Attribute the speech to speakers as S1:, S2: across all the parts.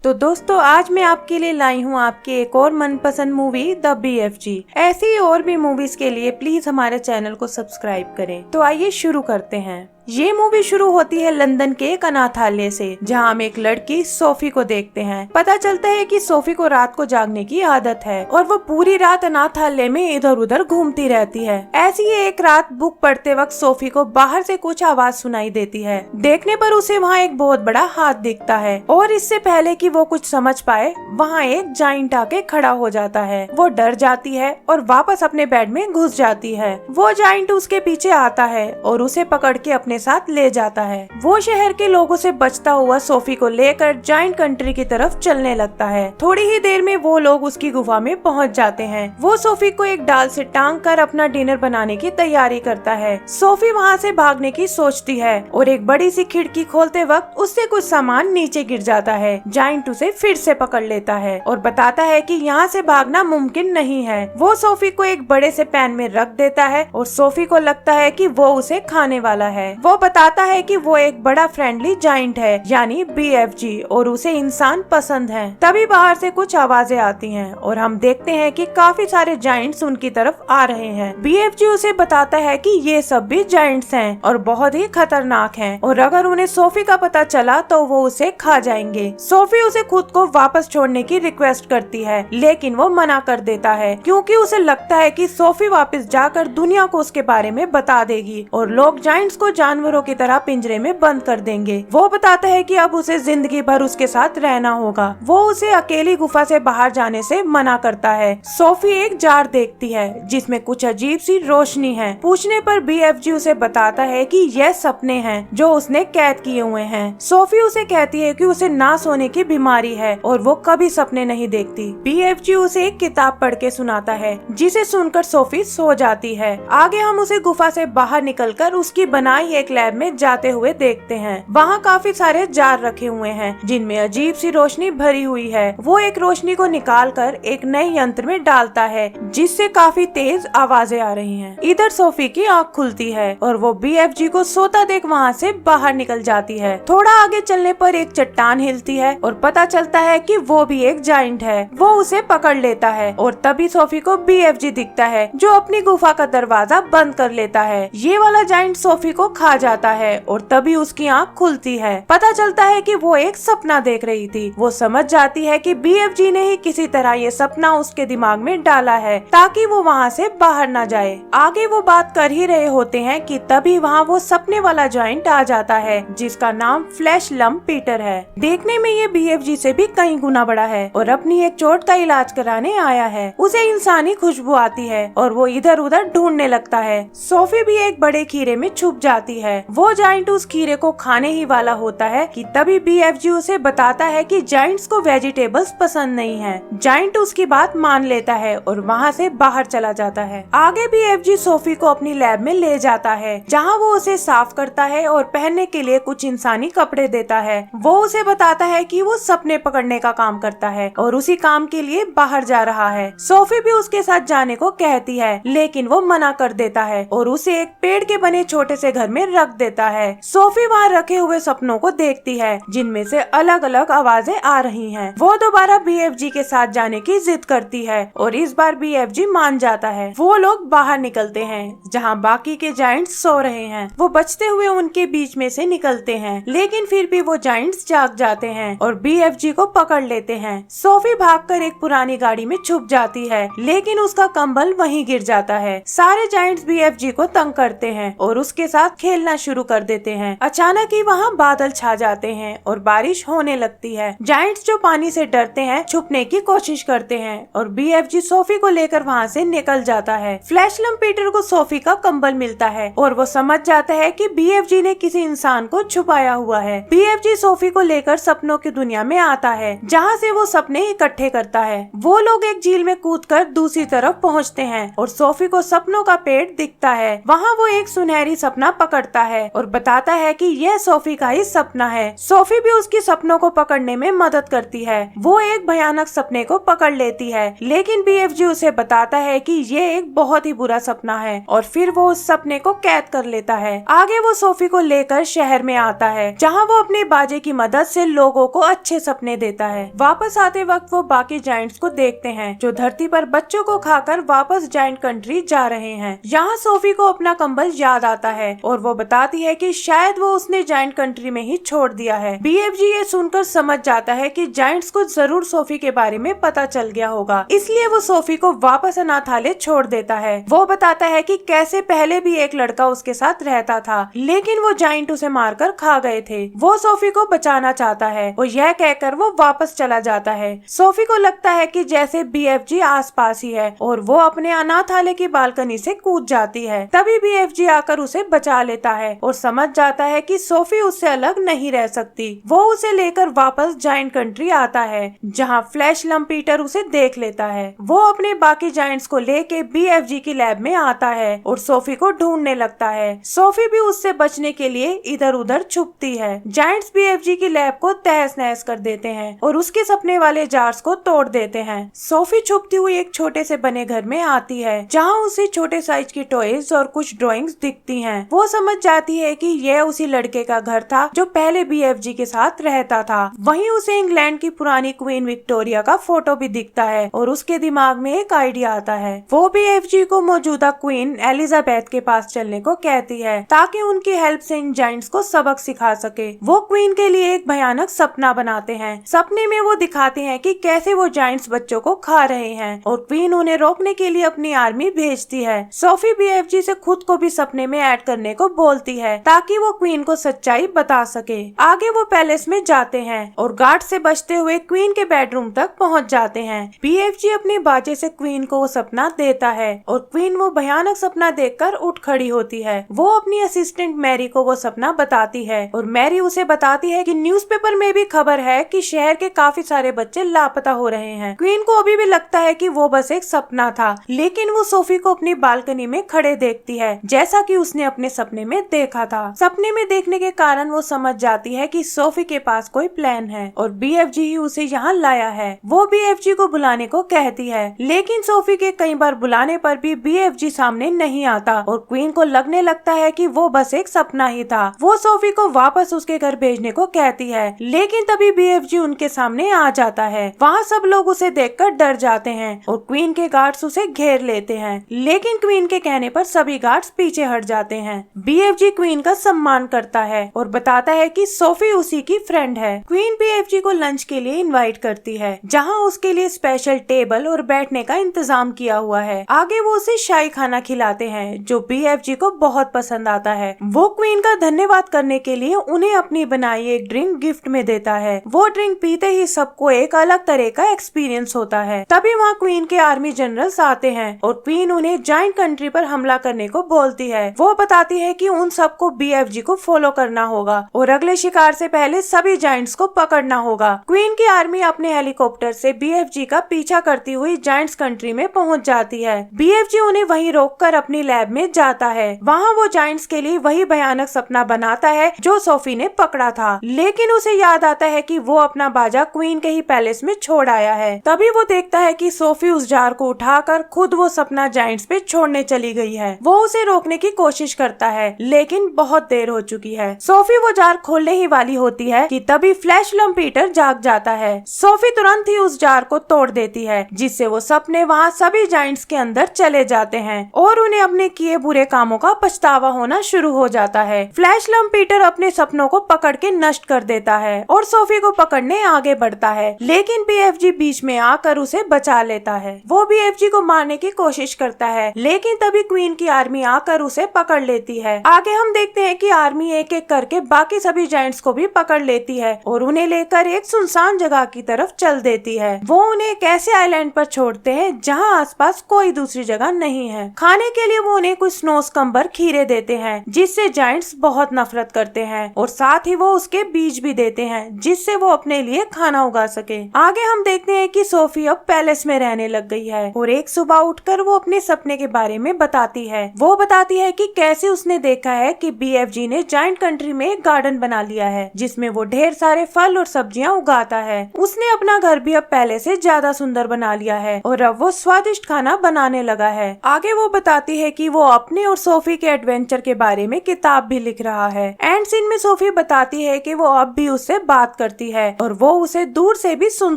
S1: तो दोस्तों आज मैं आपके लिए लाई हूँ आपकी एक और मनपसंद मूवी द BFG। ऐसी ही और भी मूवीज के लिए प्लीज हमारे चैनल को सब्सक्राइब करें। तो आइए शुरू करते हैं। ये मूवी शुरू होती है लंदन के एक अनाथालय से, जहाँ हम एक लड़की सोफी को देखते हैं। पता चलता है कि सोफी को रात को जागने की आदत है और वो पूरी रात अनाथालय में इधर उधर घूमती रहती है। ऐसी ही एक रात बुक पढ़ते वक्त सोफी को बाहर से कुछ आवाज सुनाई देती है। देखने पर उसे वहाँ एक बहुत बड़ा हाथ दिखता है और इससे पहले कि वो कुछ समझ पाए वहाँ एक जाइंट आके खड़ा हो जाता है। वो डर जाती है और वापस अपने बेड में घुस जाती है। वो जाइंट उसके पीछे आता है और उसे पकड़ के अपने साथ ले जाता है। वो शहर के लोगों से बचता हुआ सोफी को लेकर जाइंट कंट्री की तरफ चलने लगता है। थोड़ी ही देर में वो लोग उसकी गुफा में पहुंच जाते हैं। वो सोफी को एक डाल से टांग कर अपना डिनर बनाने की तैयारी करता है। सोफी वहाँ से भागने की सोचती है और एक बड़ी सी खिड़की खोलते वक्त उससे कुछ सामान नीचे गिर जाता है। जाइंट उसे फिर से पकड़ लेता है और बताता है कि यहाँ से भागना मुमकिन नहीं है। वो सोफी को एक बड़े से पैन में रख देता है और सोफी को लगता है कि वो उसे खाने वाला है। वो बताता है कि वो एक बड़ा फ्रेंडली जाइंट है यानी BFG और उसे इंसान पसंद है। तभी बाहर से कुछ आवाजें आती हैं और हम देखते हैं कि काफी सारे जाइंट्स उनकी तरफ आ रहे हैं। BFG उसे बताता है कि ये सब भी जाइंट्स हैं और बहुत ही खतरनाक हैं और अगर उन्हें सोफी का पता चला तो वो उसे खा जाएंगे। सोफी उसे खुद को वापस छोड़ने की रिक्वेस्ट करती है लेकिन वो मना कर देता है क्योंकि उसे लगता है कि सोफी वापस जाकर दुनिया को उसके बारे में बता देगी और लोग जाइंट्स को जानवरों की तरह पिंजरे में बंद कर देंगे। वो बताता है कि अब उसे जिंदगी भर उसके साथ रहना होगा। वो उसे अकेली गुफा से बाहर जाने से मना करता है। सोफी एक जार देखती है जिसमें कुछ अजीब सी रोशनी है। पूछने पर BFG उसे बताता है कि यह सपने हैं जो उसने कैद किए हुए हैं। सोफी उसे कहती है कि उसे ना सोने की बीमारी है और वो कभी सपने नहीं देखती। BFG उसे एक किताब पढ़ के सुनाता है जिसे सुनकर सोफी सो जाती है। आगे हम उसे गुफा से बाहर निकलकर उसकी बनाई एक लैब में जाते हुए देखते हैं। वहाँ काफी सारे जार रखे हुए हैं जिनमें अजीब सी रोशनी भरी हुई है। वो एक रोशनी को निकालकर एक नए यंत्र में डालता है जिससे काफी तेज आवाजें आ रही हैं। इधर सोफी की आँख खुलती है और वो BFG को सोता देख वहाँ से बाहर निकल जाती है। थोड़ा आगे चलने पर एक चट्टान हिलती है और पता चलता है कि वो भी एक जाइंट है। वो उसे पकड़ लेता है और तभी सोफी को BFG दिखता है जो अपनी गुफा का दरवाजा बंद कर लेता है। ये वाला जाइंट सोफी को खा जाता है और तभी उसकी आँख खुलती है। पता चलता है कि वो एक सपना देख रही थी। वो समझ जाती है कि BFG ने ही किसी तरह ये सपना उसके दिमाग में डाला है ताकि वो वहाँ से बाहर ना जाए। आगे वो बात कर ही रहे होते हैं कि तभी वहाँ वो सपने वाला जाइंट आ जाता है जिसका नाम फ्लैश लम्प पीटर है। देखने में ये BFG से भी कई गुना बड़ा है और अपनी एक चोट का इलाज कराने आया है। उसे इंसानी खुशबू आती है और वो इधर उधर ढूंढने लगता है। सोफी भी एक बड़े खीरे में छुप जाती है। वो जाइंट उस खीरे को खाने ही वाला होता है कि तभी BFG उसे बताता है कि जाइंट्स को वेजिटेबल्स पसंद नहीं है। जाइंट उसकी बात मान लेता है और वहाँ से बाहर चला जाता है। आगे BFG सोफी को अपनी लैब में ले जाता है जहाँ वो उसे साफ करता है और पहनने के लिए कुछ इंसानी कपड़े देता है। वो उसे बताता है कि वो सपने पकड़ने का काम करता है और उसी काम के लिए बाहर जा रहा है। सोफी भी उसके साथ जाने को कहती है लेकिन वो मना कर देता है और उसे एक पेड़ के बने छोटे से घर में रख देता है। सोफी वहाँ रखे हुए सपनों को देखती है जिनमें से अलग अलग आवाजें आ रही हैं। वो दोबारा BFG के साथ जाने की जिद करती है और इस बार BFG मान जाता है। वो लोग बाहर निकलते हैं जहाँ बाकी के जाइंट्स सो रहे हैं। वो बचते हुए उनके बीच में से निकलते हैं लेकिन फिर भी वो जाइंट्स जाग जाते हैं और BFG को पकड़ लेते हैं। सोफी भागकर एक पुरानी गाड़ी में छुप जाती है लेकिन उसका कंबल वहीं गिर जाता है। सारे जाइंट्स BFG को तंग करते हैं और उसके साथ खेलना शुरू कर देते हैं। अचानक ही वहाँ बादल छा जाते हैं और बारिश होने लगती है। जाइंट्स जो पानी से डरते हैं छुपने की कोशिश करते हैं और BFG सोफी को लेकर वहाँ से निकल जाता है। फ्लैश लम्प पीटर को सोफी का कंबल मिलता है और वो समझ जाता है कि BFG ने किसी इंसान को छुपाया हुआ है। BFG सोफी को लेकर सपनों की दुनिया में आता है जहाँ से वो सपने इकट्ठे करता है। वो लोग एक झील में कूदकर दूसरी तरफ पहुँचते हैं और सोफी को सपनों का पेड़ दिखता है। वहाँ वो एक सुनहरी सपना पकड़ करता है और बताता है कि यह सोफी का ही सपना है। सोफी भी उसकी सपनों को पकड़ने में मदद करती है। वो एक भयानक सपने को पकड़ लेती है, लेकिन BFG उसे बताता है कि ये एक बहुत ही बुरा सपना है और फिर वो उस सपने को कैद कर लेता है। आगे वो सोफी को लेकर शहर में आता है, जहाँ वो अपने बाजे की मदद से लोगों को अच्छे सपने देता है। वापस आते वक्त वो बाकी जायंट्स को देखते हैं जो धरती पर बच्चों को खाकर वापस जायंट कंट्री जा रहे हैं। यहाँ सोफी को अपना कंबल याद आता है और वो बताती है कि शायद वो उसने जायंट कंट्री में ही छोड़ दिया है। BFG ये सुनकर समझ जाता है कि जायंट्स को जरूर सोफी के बारे में पता चल गया होगा, इसलिए वो सोफी को वापस अनाथालय छोड़ देता है। वो बताता है कि कैसे पहले भी एक लड़का उसके साथ रहता था, लेकिन वो जायंट उसे मारकर खा गए थे। वो सोफी को बचाना चाहता है और यह कहकर वो वापस चला जाता है। सोफी को लगता है कि जैसे BFG आसपास ही है और वो अपने अनाथालय की बालकनी से कूद जाती है। तभी BFG आकर उसे बचा लेता है और समझ जाता है कि सोफी उससे अलग नहीं रह सकती। वो उसे लेकर वापस जायंट कंट्री आता है, जहाँ फ्लैश लम्पीटर उसे देख लेता है। वो अपने बाकी जायंट्स को लेके BFG की लैब में आता है और सोफी को ढूंढने लगता है। सोफी भी उससे बचने के लिए इधर उधर छुपती है। जायंट्स BFG की लैब को तहस नहस कर देते हैं और उसके सपने वाले जार्स को तोड़ देते हैं। सोफी छुपती हुई एक छोटे से बने घर में आती है, जहाँ उसे छोटे साइज की टॉयज और कुछ ड्राइंग्स दिखती हैं। वो समझ जाती है कि यह उसी लड़के का घर था जो पहले BFG के साथ रहता था। वहीं उसे इंग्लैंड की पुरानी क्वीन विक्टोरिया का फोटो भी दिखता है और उसके दिमाग में एक आइडिया आता है। वो BFG को मौजूदा क्वीन एलिजाबेथ के पास चलने को कहती है ताकि उनकी हेल्प से इन जायंट्स को सबक सिखा सके। वो क्वीन के लिए एक भयानक सपना बनाते हैं। सपने में वो दिखाते हैं कि कैसे वो जायंट्स बच्चों को खा रहे हैं और क्वीन उन्हें रोकने के लिए अपनी आर्मी भेजती है। सोफी BFG से खुद को भी सपने में ऐड करने को बोलती है ताकि वो क्वीन को सच्चाई बता सके। आगे वो पैलेस में जाते हैं और गार्ड से बचते हुए क्वीन के बेडरूम तक पहुंच जाते हैं। BFG अपने बाजे से क्वीन को वो सपना देता है और क्वीन वो भयानक सपना देखकर उठ खड़ी होती है। वो अपनी असिस्टेंट मैरी को वो सपना बताती है और मैरी उसे बताती है कि न्यूज़पेपर में भी खबर है कि शहर के काफी सारे बच्चे लापता हो रहे हैं। क्वीन को अभी भी लगता है कि वो बस एक सपना था, लेकिन वो सोफी को अपनी बालकनी में खड़े देखती है, जैसा कि उसने अपने सपने में देखा था। सपने में देखने के कारण वो समझ जाती है कि सोफी के पास कोई प्लान है और BFG ही उसे यहाँ लाया है। वो BFG को बुलाने को कहती है, लेकिन सोफी के कई बार बुलाने पर भी BFG सामने नहीं आता और क्वीन को लगने लगता है कि वो बस एक सपना ही था। वो सोफी को वापस उसके घर भेजने को कहती है, लेकिन तभी BFG उनके सामने आ जाता है। वहाँ सब लोग उसे देखकर डर जाते हैं और क्वीन के गार्ड्स उसे घेर लेते हैं, लेकिन क्वीन के कहने पर सभी गार्ड्स पीछे हट जाते हैं। BFG क्वीन का सम्मान करता है और बताता है कि सोफी उसी की फ्रेंड है। क्वीन BFG को लंच के लिए इनवाइट करती है, जहाँ उसके लिए स्पेशल टेबल और बैठने का इंतजाम किया हुआ है। आगे वो उसे शाही खाना खिलाते हैं जो BFG को बहुत पसंद आता है। वो क्वीन का धन्यवाद करने के लिए उन्हें अपनी बनाई एक ड्रिंक गिफ्ट में देता है। वो ड्रिंक पीते ही सबको एक अलग तरह का एक्सपीरियंस होता है। तभी वहाँ क्वीन के आर्मी जनरल्स आते हैं और क्वीन उन्हें जायंट कंट्री पर हमला करने को बोलती है। वो बताती है कि उन सबको BFG को फॉलो करना होगा और अगले शिकार से पहले सभी जायंट्स को पकड़ना होगा। क्वीन की आर्मी अपने हेलीकॉप्टर से BFG का पीछा करती हुई जायंट्स कंट्री में पहुंच जाती है। BFG उन्हें वहीं रोककर अपनी लैब में जाता है। वहाँ वो जायंट्स के लिए वही भयानक सपना बनाता है जो सोफी ने पकड़ा था, लेकिन उसे याद आता है कि वो अपना बाजा क्वीन के ही पैलेस में छोड़ आया है। तभी वो देखता है कि सोफी उस जार को उठाकर खुद वो सपना जायंट्स पे छोड़ने चली गई है। वो उसे रोकने की कोशिश करता है, लेकिन बहुत देर हो चुकी है। सोफी वो जार खोलने ही वाली होती है कि तभी फ्लैश लम्पीटर जाग जाता है। सोफी तुरंत ही उस जार को तोड़ देती है, जिससे वो सपने वहाँ सभी जायंट्स के अंदर चले जाते हैं और उन्हें अपने किए बुरे कामों का पछतावा होना शुरू हो जाता है। फ्लैश लम्पीटर अपने सपनों को पकड़ के नष्ट कर देता है और सोफी को पकड़ने आगे बढ़ता है, लेकिन BFG बीच में आकर उसे बचा लेता है। वो BFG को मारने की कोशिश करता है, लेकिन तभी क्वीन की आर्मी आकर उसे पकड़ लेती है। आगे हम देखते हैं कि आर्मी एक एक करके बाकी सभी जायंट्स को भी पकड़ लेती है और उन्हें लेकर एक सुनसान जगह की तरफ चल देती है। वो उन्हें एक ऐसे आइलैंड पर छोड़ते हैं जहाँ आसपास कोई दूसरी जगह नहीं है। खाने के लिए वो उन्हें कुछ स्नो स्कम्बर खीरे देते हैं, जिससे जायंट्स बहुत नफरत करते हैं और साथ ही वो उसके बीज भी देते हैं, जिससे वो अपने लिए खाना उगा सके। आगे हम देखते हैं कि सोफी अब पैलेस में रहने लग गई है और एक सुबह उठकर वो अपने सपने के बारे में बताती है। वो बताती है कि कैसे उसने देखा है कि BFG ने जायंट कंट्री में एक गार्डन बना लिया है जिसमें वो ढेर सारे फल और सब्जियां उगाता है। उसने अपना घर भी अब पहले से ज्यादा सुंदर बना लिया है और अब वो स्वादिष्ट खाना बनाने लगा है। आगे वो बताती है कि वो अपने और सोफी के एडवेंचर के बारे में किताब भी लिख रहा है। एंड सीन में सोफी बताती है कि वो अब भी उससे बात करती है और वो उसे दूर से भी सुन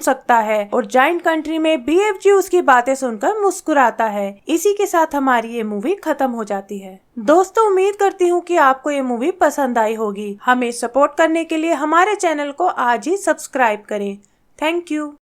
S1: सकता है और जायंट कंट्री में BFG उसकी बातें सुनकर मुस्कुराता है। इसी के साथ हमारी ये मूवी खत्म हो जाती है। दोस्तों, उम्मीद करती हूँ कि आपको ये मूवी पसंद आई होगी। हमें सपोर्ट करने के लिए हमारे चैनल को आज ही सब्सक्राइब करें। Thank you.